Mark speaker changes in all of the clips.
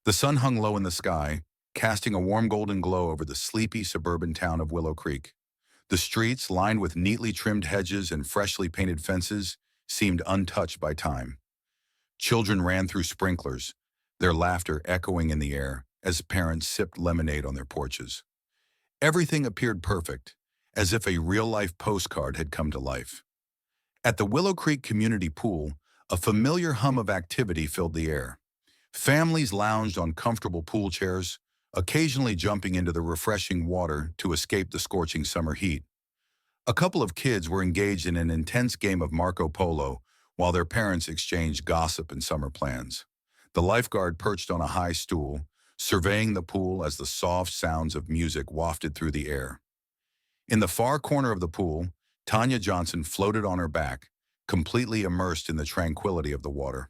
Speaker 1: The sun hung low in the sky, casting a warm golden glow over the sleepy suburban town of Willow Creek. The streets, lined with neatly trimmed hedges and freshly painted fences, seemed untouched by time. Children ran through sprinklers, their laughter echoing in the air as parents sipped lemonade on their porches. Everything appeared perfect, as if a real-life postcard had come to life. At the Willow Creek Community Pool, a familiar hum of activity filled the air. Families lounged on comfortable pool chairs, occasionally jumping into the refreshing water to escape the scorching summer heat. A couple of kids were engaged in an intense game of Marco Polo while their parents exchanged gossip and summer plans. The lifeguard perched on a high stool, surveying the pool as the soft sounds of music wafted through the air. In the far corner of the pool, Tanya Johnson floated on her back, completely immersed in the tranquility of the water.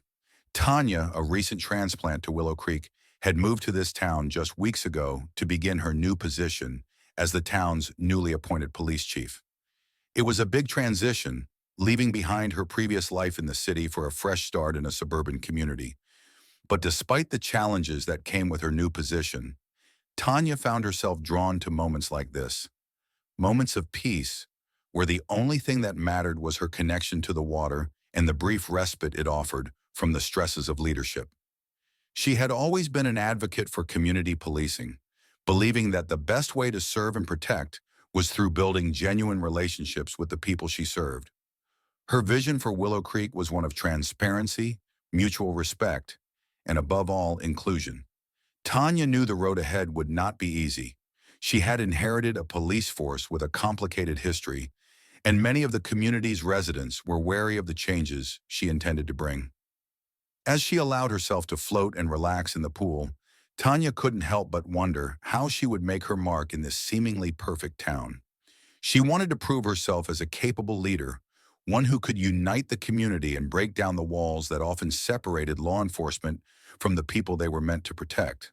Speaker 1: Tanya, a recent transplant to Willow Creek, had moved to this town just weeks ago to begin her new position as the town's newly appointed police chief. It was a big transition, leaving behind her previous life in the city for a fresh start in a suburban community. But despite the challenges that came with her new position, Tanya found herself drawn to moments like this. Moments of peace, where the only thing that mattered was her connection to the water and the brief respite it offered from the stresses of leadership. She had always been an advocate for community policing, believing that the best way to serve and protect was through building genuine relationships with the people she served. Her vision for Willow Creek was one of transparency, mutual respect, and above all, inclusion. Tanya knew the road ahead would not be easy. She had inherited a police force with a complicated history, and many of the community's residents were wary of the changes she intended to bring. As she allowed herself to float and relax in the pool, Tanya couldn't help but wonder how she would make her mark in this seemingly perfect town. She wanted to prove herself as a capable leader, one who could unite the community and break down the walls that often separated law enforcement from the people they were meant to protect.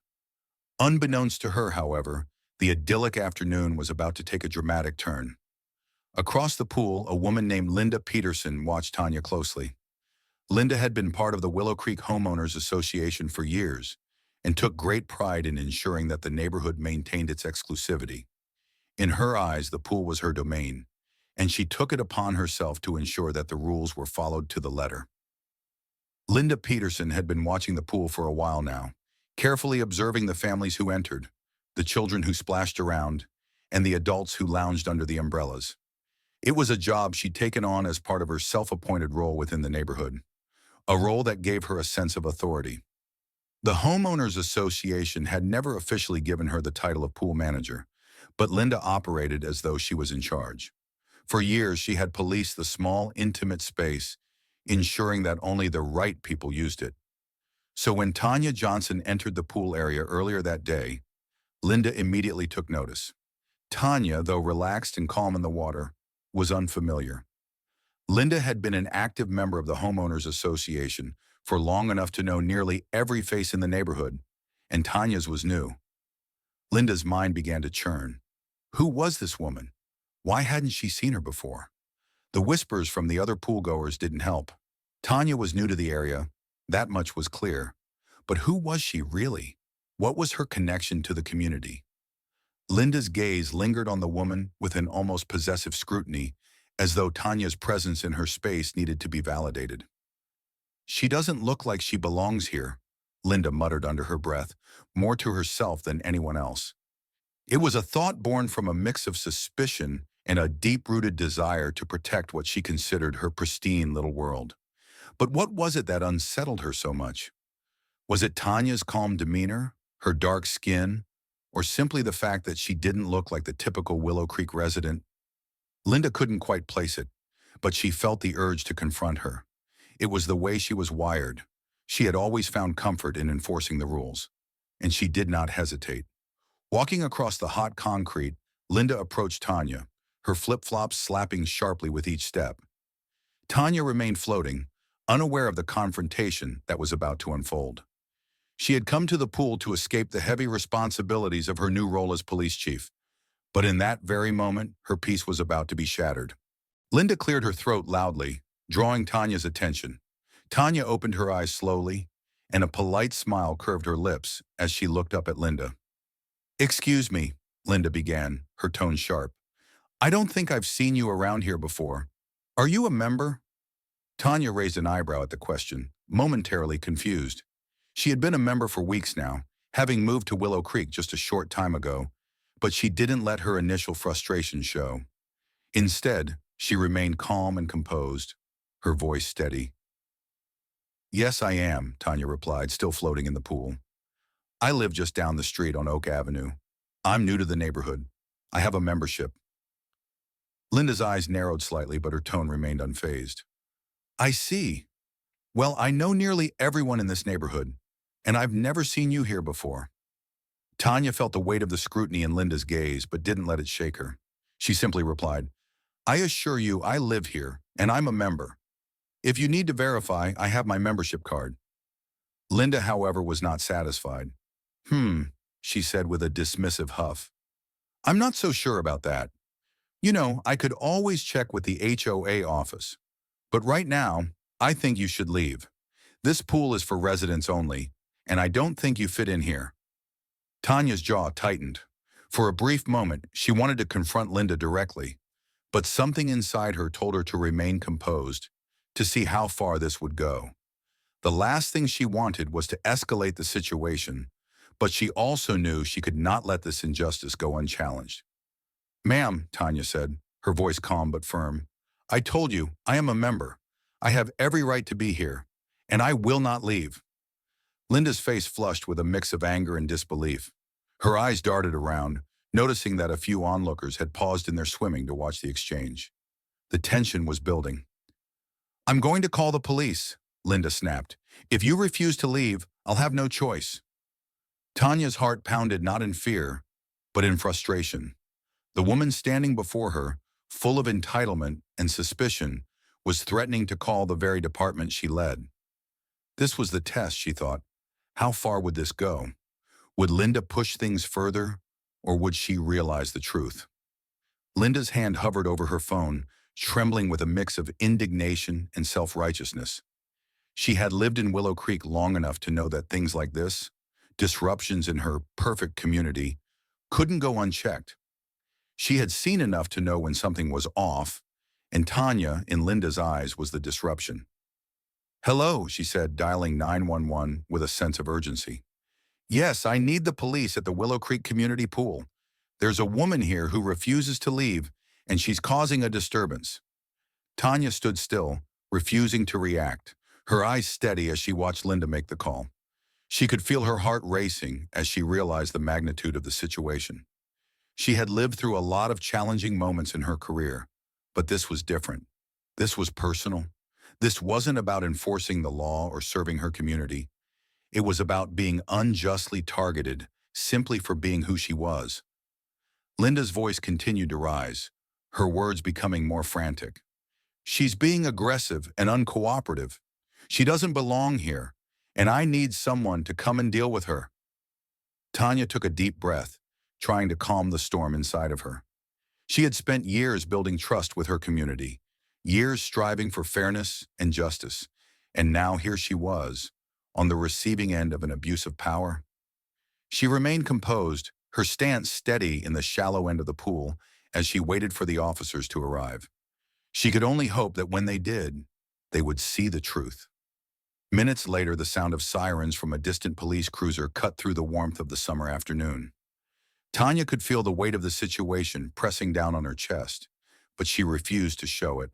Speaker 1: Unbeknownst to her, however, the idyllic afternoon was about to take a dramatic turn. Across the pool, a woman named Linda Peterson watched Tanya closely. Linda had been part of the Willow Creek Homeowners Association for years and took great pride in ensuring that the neighborhood maintained its exclusivity. In her eyes, the pool was her domain, and she took it upon herself to ensure that the rules were followed to the letter. Linda Peterson had been watching the pool for a while now, carefully observing the families who entered, the children who splashed around, and the adults who lounged under the umbrellas. It was a job she'd taken on as part of her self-appointed role within the neighborhood, a role that gave her a sense of authority. The Homeowners Association had never officially given her the title of pool manager, but Linda operated as though she was in charge. For years, she had policed the small, intimate space, ensuring that only the right people used it. So when Tanya Johnson entered the pool area earlier that day, Linda immediately took notice. Tanya, though relaxed and calm in the water, was unfamiliar. Linda had been an active member of the Homeowners Association for long enough to know nearly every face in the neighborhood, and Tanya's was new. Linda's mind began to churn. Who was this woman? Why hadn't she seen her before? The whispers from the other poolgoers didn't help. Tanya was new to the area, that much was clear. But who was she really? What was her connection to the community? Linda's gaze lingered on the woman with an almost possessive scrutiny, as though Tanya's presence in her space needed to be validated. She doesn't look like she belongs here, Linda muttered under her breath, more to herself than anyone else. It was a thought born from a mix of suspicion and a deep-rooted desire to protect what she considered her pristine little world. But what was it that unsettled her so much? Was it Tanya's calm demeanor, her dark skin, or simply the fact that she didn't look like the typical Willow Creek resident? Linda couldn't quite place it, but she felt the urge to confront her. It was the way she was wired. She had always found comfort in enforcing the rules, and she did not hesitate. Walking across the hot concrete, Linda approached Tanya, her flip-flops slapping sharply with each step. Tanya remained floating, unaware of the confrontation that was about to unfold. She had come to the pool to escape the heavy responsibilities of her new role as police chief, but in that very moment, her peace was about to be shattered. Linda cleared her throat loudly, drawing Tanya's attention. Tanya opened her eyes slowly, and a polite smile curved her lips as she looked up at Linda. "Excuse me," Linda began, her tone sharp. "I don't think I've seen you around here before. Are you a member?" Tanya raised an eyebrow at the question, momentarily confused. She had been a member for weeks now, having moved to Willow Creek just a short time ago, but she didn't let her initial frustration show. Instead, she remained calm and composed, her voice steady. "Yes, I am," Tanya replied, still floating in the pool. "I live just down the street on Oak Avenue. I'm new to the neighborhood. I have a membership." Linda's eyes narrowed slightly, but her tone remained unfazed. "I see. Well, I know nearly everyone in this neighborhood, and I've never seen you here before." Tanya felt the weight of the scrutiny in Linda's gaze, but didn't let it shake her. She simply replied, "I assure you I live here, and I'm a member. If you need to verify, I have my membership card." Linda, however, was not satisfied. She said with a dismissive huff. "I'm not so sure about that. You know, I could always check with the HOA office. But right now, I think you should leave. This pool is for residents only, and I don't think you fit in here." Tanya's jaw tightened. For a brief moment, she wanted to confront Linda directly, but something inside her told her to remain composed, to see how far this would go. The last thing she wanted was to escalate the situation, but she also knew she could not let this injustice go unchallenged. "Ma'am," Tanya said, her voice calm but firm, "I told you, I am a member. I have every right to be here, and I will not leave." Linda's face flushed with a mix of anger and disbelief. Her eyes darted around, noticing that a few onlookers had paused in their swimming to watch the exchange. The tension was building. "I'm going to call the police," Linda snapped. "If you refuse to leave, I'll have no choice." Tanya's heart pounded not in fear, but in frustration. The woman standing before her, full of entitlement and suspicion, was threatening to call the very department she led. This was the test, she thought. How far would this go? Would Linda push things further, or would she realize the truth? Linda's hand hovered over her phone, trembling with a mix of indignation and self-righteousness. She had lived in Willow Creek long enough to know that things like this, disruptions in her perfect community, couldn't go unchecked. She had seen enough to know when something was off, and Tanya, in Linda's eyes, was the disruption. "Hello," she said, dialing 911 with a sense of urgency. "Yes, I need the police at the Willow Creek Community Pool. There's a woman here who refuses to leave, and she's causing a disturbance." Tanya stood still, refusing to react, her eyes steady as she watched Linda make the call. She could feel her heart racing as she realized the magnitude of the situation. She had lived through a lot of challenging moments in her career, but this was different. This was personal. This wasn't about enforcing the law or serving her community. It was about being unjustly targeted simply for being who she was. Linda's voice continued to rise, her words becoming more frantic. "She's being aggressive and uncooperative. She doesn't belong here, and I need someone to come and deal with her." Tanya took a deep breath, trying to calm the storm inside of her. She had spent years building trust with her community, years striving for fairness and justice, and now here she was, on the receiving end of an abuse of power. She remained composed, her stance steady in the shallow end of the pool as she waited for the officers to arrive. She could only hope that when they did, they would see the truth. Minutes later, the sound of sirens from a distant police cruiser cut through the warmth of the summer afternoon. Tanya could feel the weight of the situation pressing down on her chest, but she refused to show it.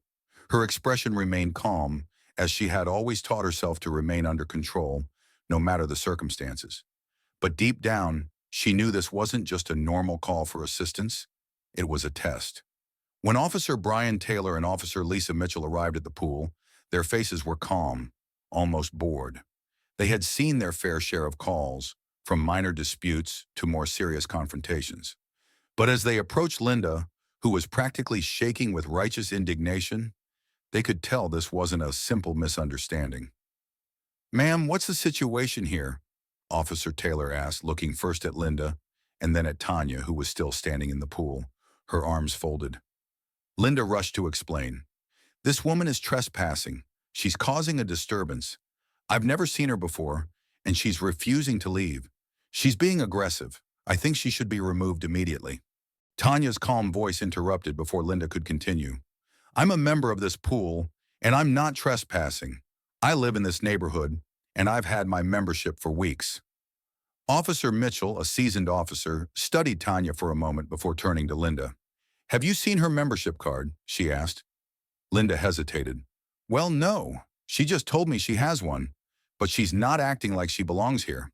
Speaker 1: Her expression remained calm, as she had always taught herself to remain under control, no matter the circumstances. But deep down, she knew this wasn't just a normal call for assistance, it was a test. When Officer Brian Taylor and Officer Lisa Mitchell arrived at the pool, their faces were calm, almost bored. They had seen their fair share of calls, from minor disputes to more serious confrontations. But as they approached Linda, who was practically shaking with righteous indignation, they could tell this wasn't a simple misunderstanding. "Ma'am, what's the situation here?" Officer Taylor asked, looking first at Linda and then at Tanya, who was still standing in the pool, her arms folded. Linda rushed to explain. "This woman is trespassing. She's causing a disturbance. I've never seen her before, and she's refusing to leave. She's being aggressive. I think she should be removed immediately. Tanya's calm voice interrupted before Linda could continue. I'm a member of this pool, and I'm not trespassing. I live in this neighborhood, and I've had my membership for weeks. Officer Mitchell, a seasoned officer, studied Tanya for a moment before turning to Linda. Have you seen her membership card? She asked. Linda hesitated. Well, no. She just told me she has one, but she's not acting like she belongs here.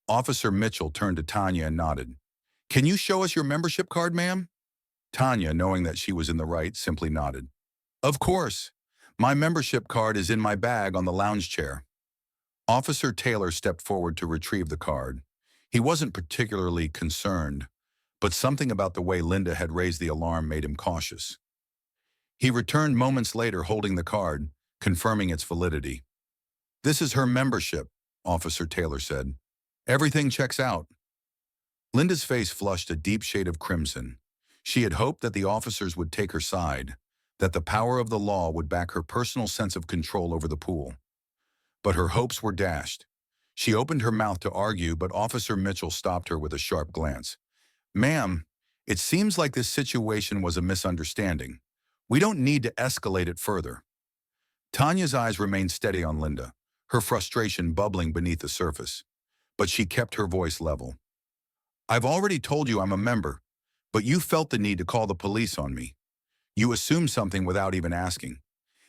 Speaker 1: Officer Mitchell turned to Tanya and nodded. Can you show us your membership card, ma'am? Tanya, knowing that she was in the right, simply nodded. Of course. My membership card is in my bag on the lounge chair. Officer Taylor stepped forward to retrieve the card. He wasn't particularly concerned, but something about the way Linda had raised the alarm made him cautious. He returned moments later holding the card, confirming its validity. This is her membership, Officer Taylor said. Everything checks out. Linda's face flushed a deep shade of crimson. She had hoped that the officers would take her side, that the power of the law would back her personal sense of control over the pool. But her hopes were dashed. She opened her mouth to argue, but Officer Mitchell stopped her with a sharp glance. Ma'am, it seems like this situation was a misunderstanding. We don't need to escalate it further. Tanya's eyes remained steady on Linda, her frustration bubbling beneath the surface. But she kept her voice level. I've already told you I'm a member, but you felt the need to call the police on me. You assumed something without even asking.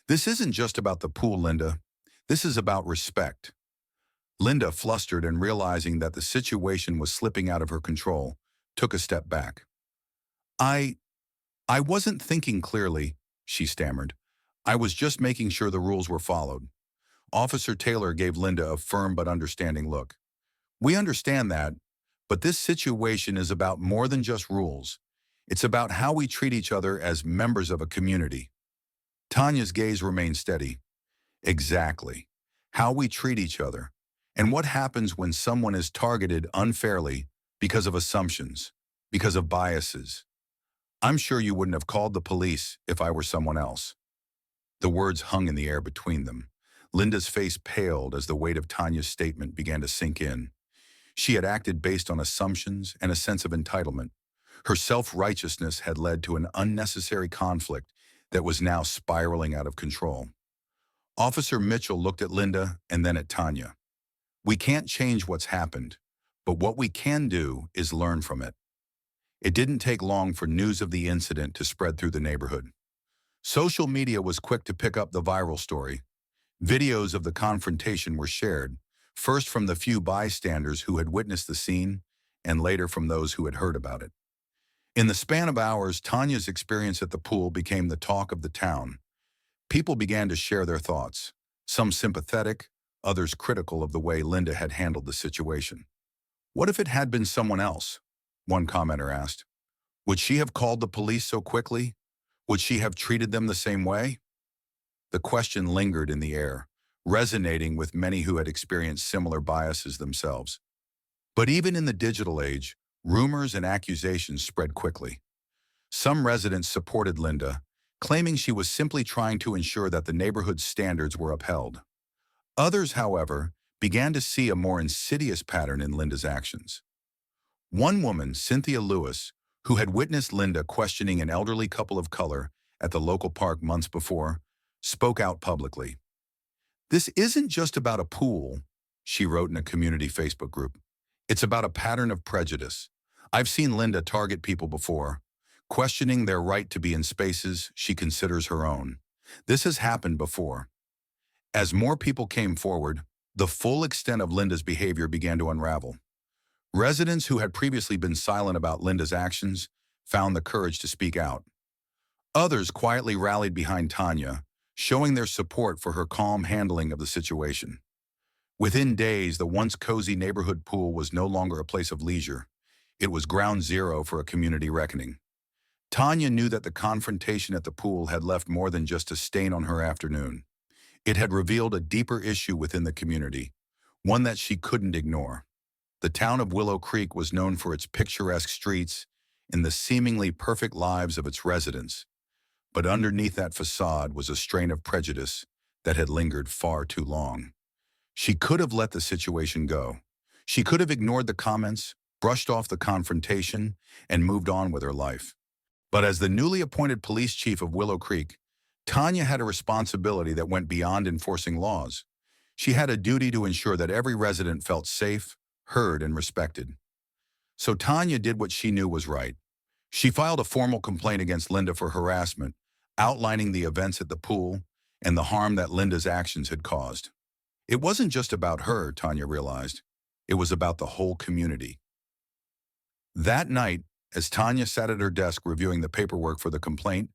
Speaker 1: This isn't just about the pool, Linda. This is about respect. Linda, flustered and realizing that the situation was slipping out of her control, took a step back. I wasn't thinking clearly, she stammered. I was just making sure the rules were followed. Officer Taylor gave Linda a firm but understanding look. We understand that, but this situation is about more than just rules. It's about how we treat each other as members of a community. Tanya's gaze remained steady. Exactly. How we treat each other. And what happens when someone is targeted unfairly because of assumptions, because of biases. I'm sure you wouldn't have called the police if I were someone else. The words hung in the air between them. Linda's face paled as the weight of Tanya's statement began to sink in. She had acted based on assumptions and a sense of entitlement. Her self-righteousness had led to an unnecessary conflict that was now spiraling out of control. Officer Mitchell looked at Linda and then at Tanya. We can't change what's happened, but what we can do is learn from it. It didn't take long for news of the incident to spread through the neighborhood. Social media was quick to pick up the viral story. Videos of the confrontation were shared, first from the few bystanders who had witnessed the scene, and later from those who had heard about it. In the span of hours, Tanya's experience at the pool became the talk of the town. People began to share their thoughts, some sympathetic, others critical of the way Linda had handled the situation. What if it had been someone else? One commenter asked. Would she have called the police so quickly? Would she have treated them the same way? The question lingered in the air, resonating with many who had experienced similar biases themselves. But even in the digital age, rumors and accusations spread quickly. Some residents supported Linda, claiming she was simply trying to ensure that the neighborhood's standards were upheld. Others, however, began to see a more insidious pattern in Linda's actions. One woman, Cynthia Lewis, who had witnessed Linda questioning an elderly couple of color at the local park months before, spoke out publicly. This isn't just about a pool, she wrote in a community Facebook group. It's about a pattern of prejudice. I've seen Linda target people before, questioning their right to be in spaces she considers her own. This has happened before. As more people came forward, the full extent of Linda's behavior began to unravel. Residents who had previously been silent about Linda's actions found the courage to speak out. Others quietly rallied behind Tanya, showing their support for her calm handling of the situation. Within days, the once cozy neighborhood pool was no longer a place of leisure. It was ground zero for a community reckoning. Tanya knew that the confrontation at the pool had left more than just a stain on her afternoon. It had revealed a deeper issue within the community, one that she couldn't ignore. The town of Willow Creek was known for its picturesque streets and the seemingly perfect lives of its residents. But underneath that facade was a strain of prejudice that had lingered far too long. She could have let the situation go. She could have ignored the comments, brushed off the confrontation, and moved on with her life. But as the newly appointed police chief of Willow Creek, Tanya had a responsibility that went beyond enforcing laws. She had a duty to ensure that every resident felt safe, heard, and respected. So Tanya did what she knew was right. She filed a formal complaint against Linda for harassment, outlining the events at the pool and the harm that Linda's actions had caused. It wasn't just about her, Tanya realized. It was about the whole community. That night, as Tanya sat at her desk reviewing the paperwork for the complaint,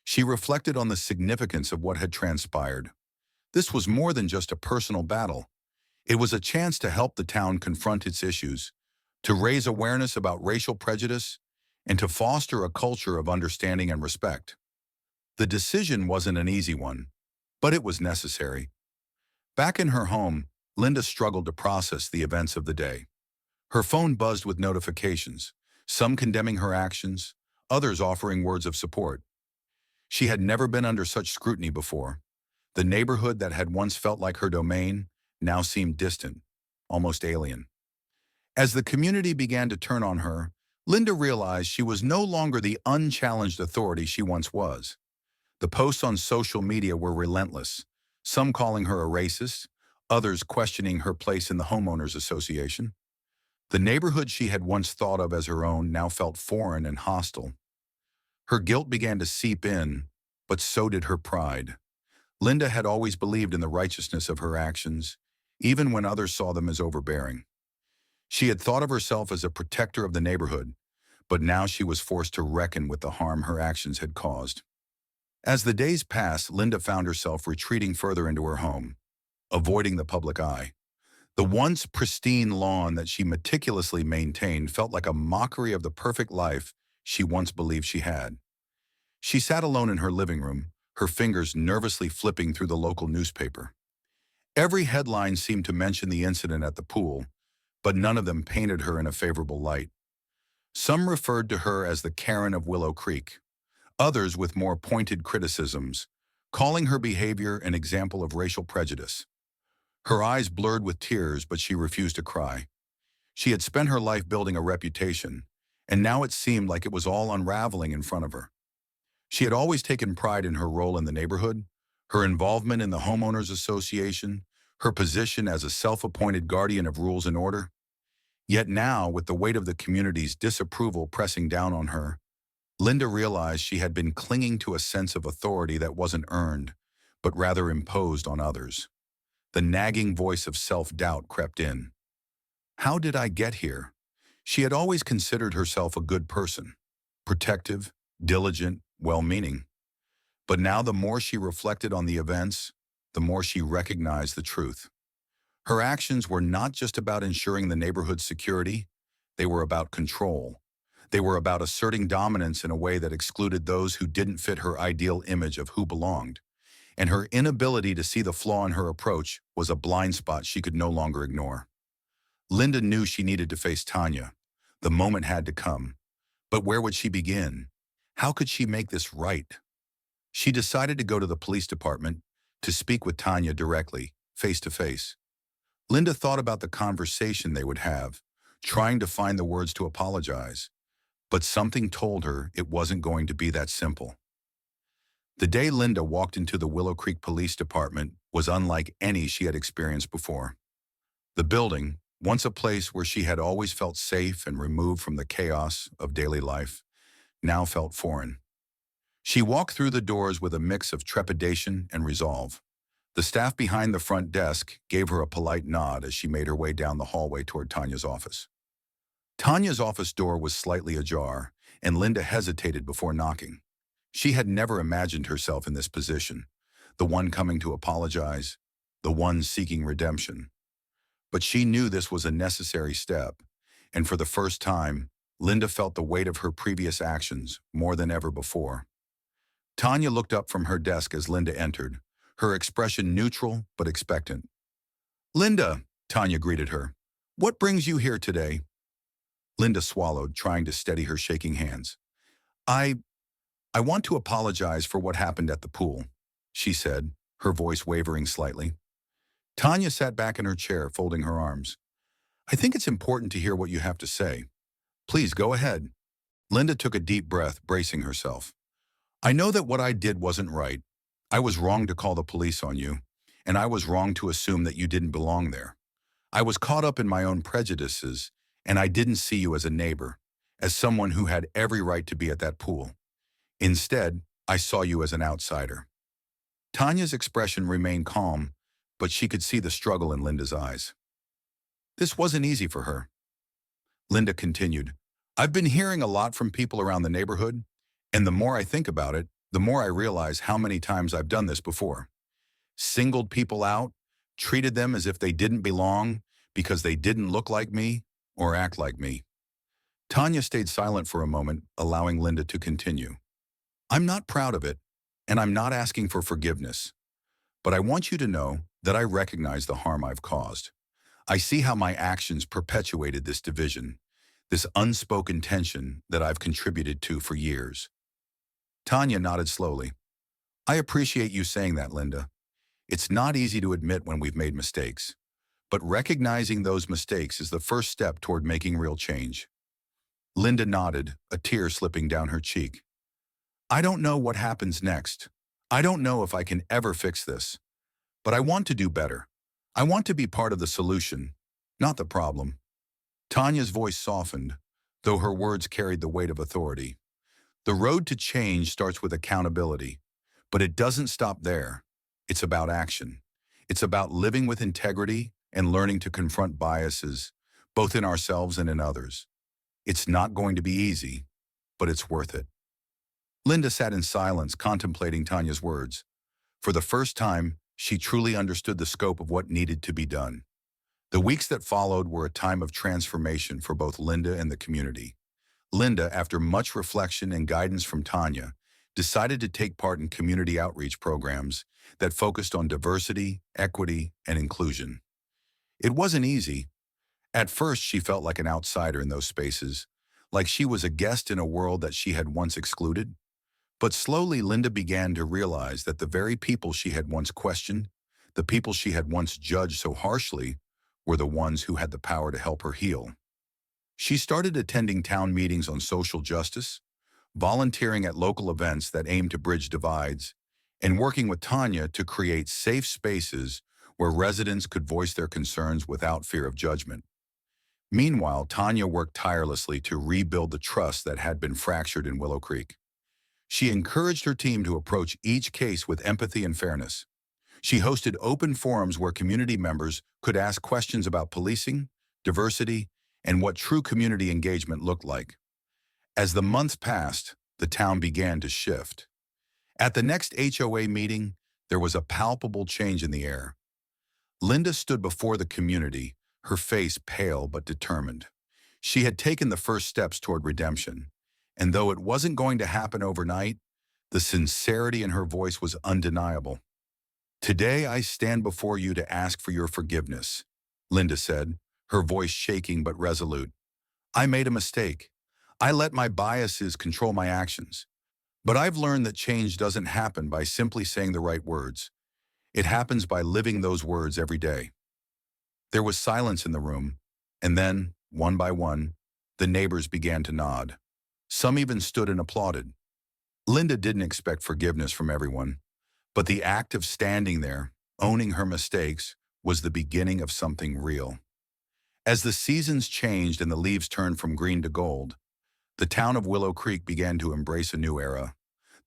Speaker 1: she reflected on the significance of what had transpired. This was more than just a personal battle. It was a chance to help the town confront its issues, to raise awareness about racial prejudice, and to foster a culture of understanding and respect. The decision wasn't an easy one, but it was necessary. Back in her home, Linda struggled to process the events of the day. Her phone buzzed with notifications, some condemning her actions, others offering words of support. She had never been under such scrutiny before. The neighborhood that had once felt like her domain now seemed distant, almost alien. As the community began to turn on her, Linda realized she was no longer the unchallenged authority she once was. The posts on social media were relentless, some calling her a racist, others questioning her place in the homeowners association. The neighborhood she had once thought of as her own now felt foreign and hostile. Her guilt began to seep in, but so did her pride. Linda had always believed in the righteousness of her actions, even when others saw them as overbearing. She had thought of herself as a protector of the neighborhood, but now she was forced to reckon with the harm her actions had caused. As the days passed, Linda found herself retreating further into her home, avoiding the public eye. The once pristine lawn that she meticulously maintained felt like a mockery of the perfect life she once believed she had. She sat alone in her living room, her fingers nervously flipping through the local newspaper. Every headline seemed to mention the incident at the pool, but none of them painted her in a favorable light. Some referred to her as the Karen of Willow Creek, others with more pointed criticisms, calling her behavior an example of racial prejudice. Her eyes blurred with tears, but she refused to cry. She had spent her life building a reputation, and now it seemed like it was all unraveling in front of her. She had always taken pride in her role in the neighborhood, her involvement in the homeowners association, her position as a self-appointed guardian of rules and order. Yet now, with the weight of the community's disapproval pressing down on her, Linda realized she had been clinging to a sense of authority that wasn't earned, but rather imposed on others. The nagging voice of self-doubt crept in. How did I get here? She had always considered herself a good person, protective, diligent, well-meaning. But now the more she reflected on the events, the more she recognized the truth. Her actions were not just about ensuring the neighborhood's security, they were about control. They were about asserting dominance in a way that excluded those who didn't fit her ideal image of who belonged. And her inability to see the flaw in her approach was a blind spot she could no longer ignore. Linda knew she needed to face Tanya. The moment had to come. But where would she begin? How could she make this right? She decided to go to the police department to speak with Tanya directly, face to face. Linda thought about the conversation they would have, trying to find the words to apologize. But something told her it wasn't going to be that simple. The day Linda walked into the Willow Creek Police Department was unlike any she had experienced before. The building, once a place where she had always felt safe and removed from the chaos of daily life, now felt foreign. She walked through the doors with a mix of trepidation and resolve. The staff behind the front desk gave her a polite nod as she made her way down the hallway toward Tanya's office. Tanya's office door was slightly ajar, and Linda hesitated before knocking. She had never imagined herself in this position, the one coming to apologize, the one seeking redemption. But she knew this was a necessary step, and for the first time, Linda felt the weight of her previous actions more than ever before. Tanya looked up from her desk as Linda entered, her expression neutral but expectant. "Linda," Tanya greeted her, "what brings you here today?" Linda swallowed, trying to steady her shaking hands. I want to apologize for what happened at the pool," she said, her voice wavering slightly. Tanya sat back in her chair, folding her arms. I think it's important to hear what you have to say. Please go ahead. Linda took a deep breath, bracing herself. I know that what I did wasn't right. I was wrong to call the police on you, and I was wrong to assume that you didn't belong there. I was caught up in my own prejudices, and I didn't see you as a neighbor, as someone who had every right to be at that pool. Instead, I saw you as an outsider. Tanya's expression remained calm, but she could see the struggle in Linda's eyes. This wasn't easy for her. Linda continued, I've been hearing a lot from people around the neighborhood, and the more I think about it, the more I realize how many times I've done this before. Singled people out, treated them as if they didn't belong because they didn't look like me or act like me. Tanya stayed silent for a moment, allowing Linda to continue. I'm not proud of it, and I'm not asking for forgiveness, but I want you to know that I recognize the harm I've caused. I see how my actions perpetuated this division, this unspoken tension that I've contributed to for years. Tanya nodded slowly. I appreciate you saying that, Linda. It's not easy to admit when we've made mistakes, but recognizing those mistakes is the first step toward making real change. Linda nodded, a tear slipping down her cheek. I don't know what happens next. I don't know if I can ever fix this, but I want to do better. I want to be part of the solution, not the problem. Tanya's voice softened, though her words carried the weight of authority. The road to change starts with accountability, but it doesn't stop there. It's about action. It's about living with integrity and learning to confront biases, both in ourselves and in others. It's not going to be easy, but it's worth it. Linda sat in silence, contemplating Tanya's words. For the first time, she truly understood the scope of what needed to be done. The weeks that followed were a time of transformation for both Linda and the community. Linda, after much reflection and guidance from Tanya, decided to take part in community outreach programs that focused on diversity, equity, and inclusion. It wasn't easy. At first, she felt like an outsider in those spaces, like she was a guest in a world that she had once excluded. But slowly, Linda began to realize that the very people she had once questioned, the people she had once judged so harshly, were the ones who had the power to help her heal. She started attending town meetings on social justice, volunteering at local events that aimed to bridge divides, and working with Tanya to create safe spaces where residents could voice their concerns without fear of judgment. Meanwhile, Tanya worked tirelessly to rebuild the trust that had been fractured in Willow Creek. She encouraged her team to approach each case with empathy and fairness. She hosted open forums where community members could ask questions about policing, diversity, and what true community engagement looked like. As the months passed, the town began to shift. At the next HOA meeting, there was a palpable change in the air. Linda stood before the community, her face pale but determined. She had taken the first steps toward redemption, and though it wasn't going to happen overnight, the sincerity in her voice was undeniable. Today I stand before you to ask for your forgiveness, Linda said, her voice shaking but resolute. I made a mistake. I let my biases control my actions. But I've learned that change doesn't happen by simply saying the right words. It happens by living those words every day. There was silence in the room, and then, one by one, the neighbors began to nod. Some even stood and applauded. Linda didn't expect forgiveness from everyone, but the act of standing there, owning her mistakes, was the beginning of something real. As the seasons changed and the leaves turned from green to gold, the town of Willow Creek began to embrace a new era.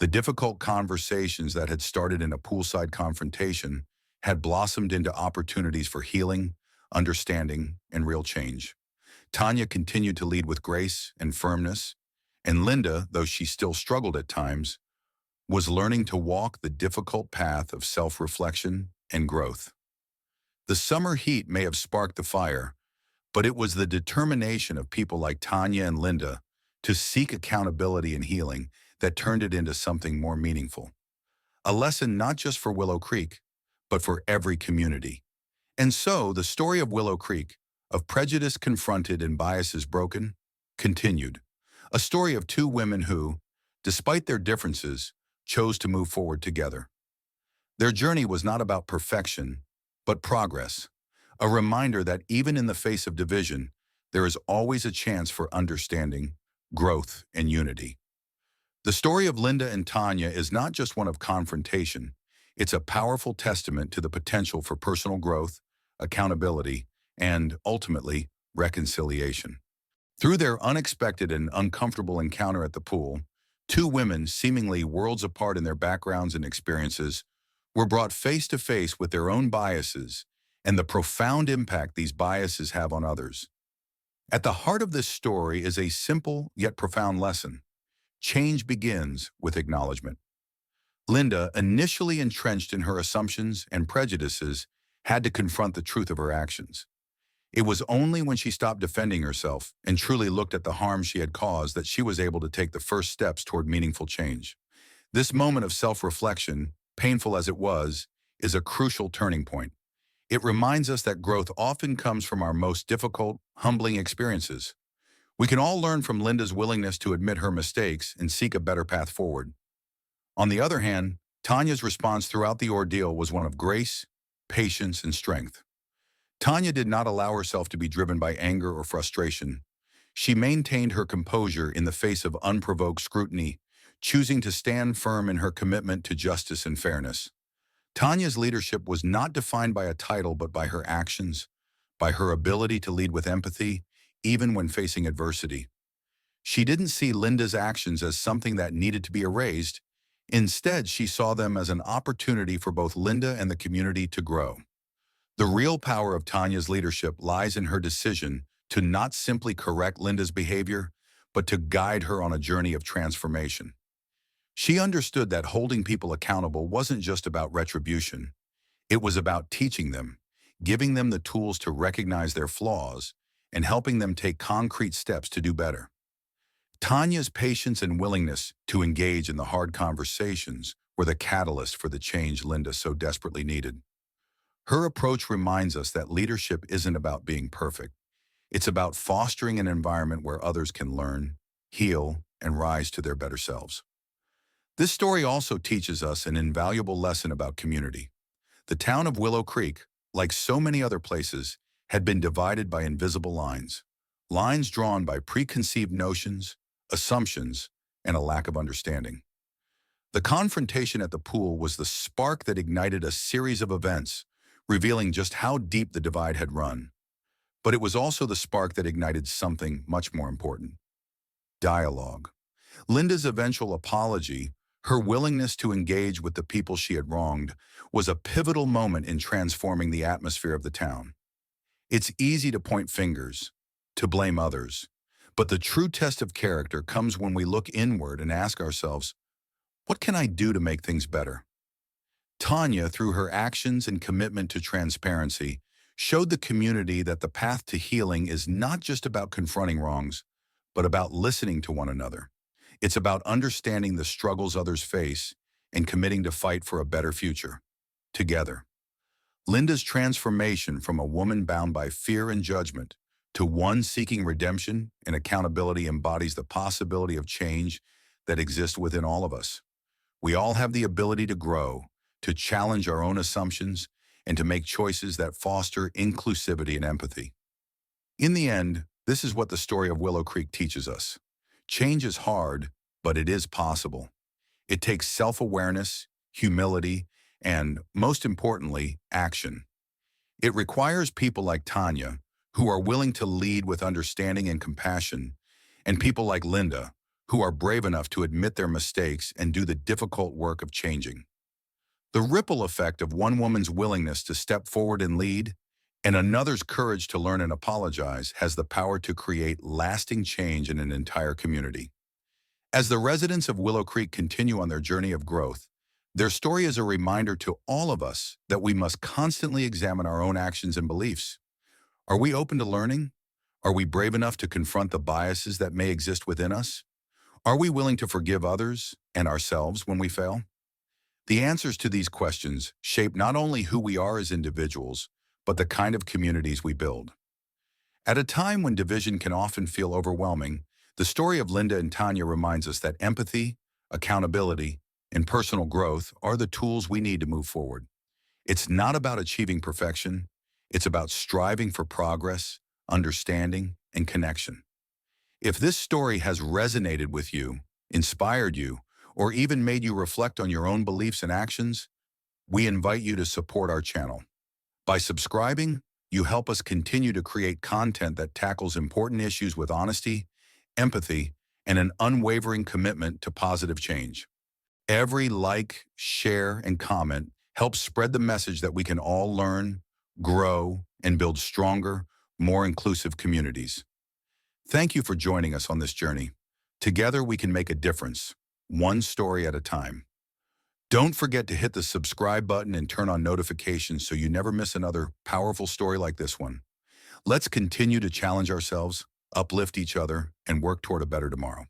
Speaker 1: The difficult conversations that had started in a poolside confrontation had blossomed into opportunities for healing, understanding, and real change. Tanya continued to lead with grace and firmness, and Linda, though she still struggled at times, was learning to walk the difficult path of self-reflection and growth. The summer heat may have sparked the fire, but it was the determination of people like Tanya and Linda to seek accountability and healing that turned it into something more meaningful. A lesson not just for Willow Creek, but for every community. And so, the story of Willow Creek, of prejudice confronted and biases broken, continued. A story of two women who, despite their differences, chose to move forward together. Their journey was not about perfection, but progress. A reminder that even in the face of division, there is always a chance for understanding, growth, and unity. The story of Linda and Tanya is not just one of confrontation, it's a powerful testament to the potential for personal growth, accountability, and, ultimately, reconciliation. Through their unexpected and uncomfortable encounter at the pool, two women, seemingly worlds apart in their backgrounds and experiences, were brought face to face with their own biases and the profound impact these biases have on others. At the heart of this story is a simple yet profound lesson. Change begins with acknowledgement. Linda, initially entrenched in her assumptions and prejudices, had to confront the truth of her actions. It was only when she stopped defending herself and truly looked at the harm she had caused that she was able to take the first steps toward meaningful change. This moment of self-reflection, painful as it was, is a crucial turning point. It reminds us that growth often comes from our most difficult, humbling experiences. We can all learn from Linda's willingness to admit her mistakes and seek a better path forward. On the other hand, Tanya's response throughout the ordeal was one of grace, patience, and strength. Tanya did not allow herself to be driven by anger or frustration. She maintained her composure in the face of unprovoked scrutiny, choosing to stand firm in her commitment to justice and fairness. Tanya's leadership was not defined by a title but by her actions, by her ability to lead with empathy, even when facing adversity. She didn't see Linda's actions as something that needed to be erased. Instead, she saw them as an opportunity for both Linda and the community to grow. The real power of Tanya's leadership lies in her decision to not simply correct Linda's behavior, but to guide her on a journey of transformation. She understood that holding people accountable wasn't just about retribution. It was about teaching them, giving them the tools to recognize their flaws, and helping them take concrete steps to do better. Tanya's patience and willingness to engage in the hard conversations were the catalyst for the change Linda so desperately needed. Her approach reminds us that leadership isn't about being perfect. It's about fostering an environment where others can learn, heal, and rise to their better selves. This story also teaches us an invaluable lesson about community. The town of Willow Creek, like so many other places, had been divided by invisible lines. Lines drawn by preconceived notions, assumptions, and a lack of understanding. The confrontation at the pool was the spark that ignited a series of events, revealing just how deep the divide had run. But it was also the spark that ignited something much more important: dialogue. Linda's eventual apology, her willingness to engage with the people she had wronged, was a pivotal moment in transforming the atmosphere of the town. It's easy to point fingers, to blame others, but the true test of character comes when we look inward and ask ourselves, what can I do to make things better? Tanya, through her actions and commitment to transparency, showed the community that the path to healing is not just about confronting wrongs, but about listening to one another. It's about understanding the struggles others face and committing to fight for a better future, together. Linda's transformation from a woman bound by fear and judgment to one seeking redemption and accountability embodies the possibility of change that exists within all of us. We all have the ability to grow, to challenge our own assumptions, and to make choices that foster inclusivity and empathy. In the end, this is what the story of Willow Creek teaches us. Change is hard, but it is possible. It takes self-awareness, humility, and, most importantly, action. It requires people like Tanya, who are willing to lead with understanding and compassion, and people like Linda, who are brave enough to admit their mistakes and do the difficult work of changing. The ripple effect of one woman's willingness to step forward and lead, and another's courage to learn and apologize, has the power to create lasting change in an entire community. As the residents of Willow Creek continue on their journey of growth, their story is a reminder to all of us that we must constantly examine our own actions and beliefs. Are we open to learning? Are we brave enough to confront the biases that may exist within us? Are we willing to forgive others and ourselves when we fail? The answers to these questions shape not only who we are as individuals, but the kind of communities we build. At a time when division can often feel overwhelming, the story of Linda and Tanya reminds us that empathy, accountability, and personal growth are the tools we need to move forward. It's not about achieving perfection. It's about striving for progress, understanding, and connection. If this story has resonated with you, inspired you, or even made you reflect on your own beliefs and actions, we invite you to support our channel. By subscribing, you help us continue to create content that tackles important issues with honesty, empathy, and an unwavering commitment to positive change. Every like, share, and comment helps spread the message that we can all learn, grow, and build stronger, more inclusive communities. Thank you for joining us on this journey. Together we can make a difference, one story at a time. Don't forget to hit the subscribe button and turn on notifications so you never miss another powerful story like this one. Let's continue to challenge ourselves, uplift each other, and work toward a better tomorrow.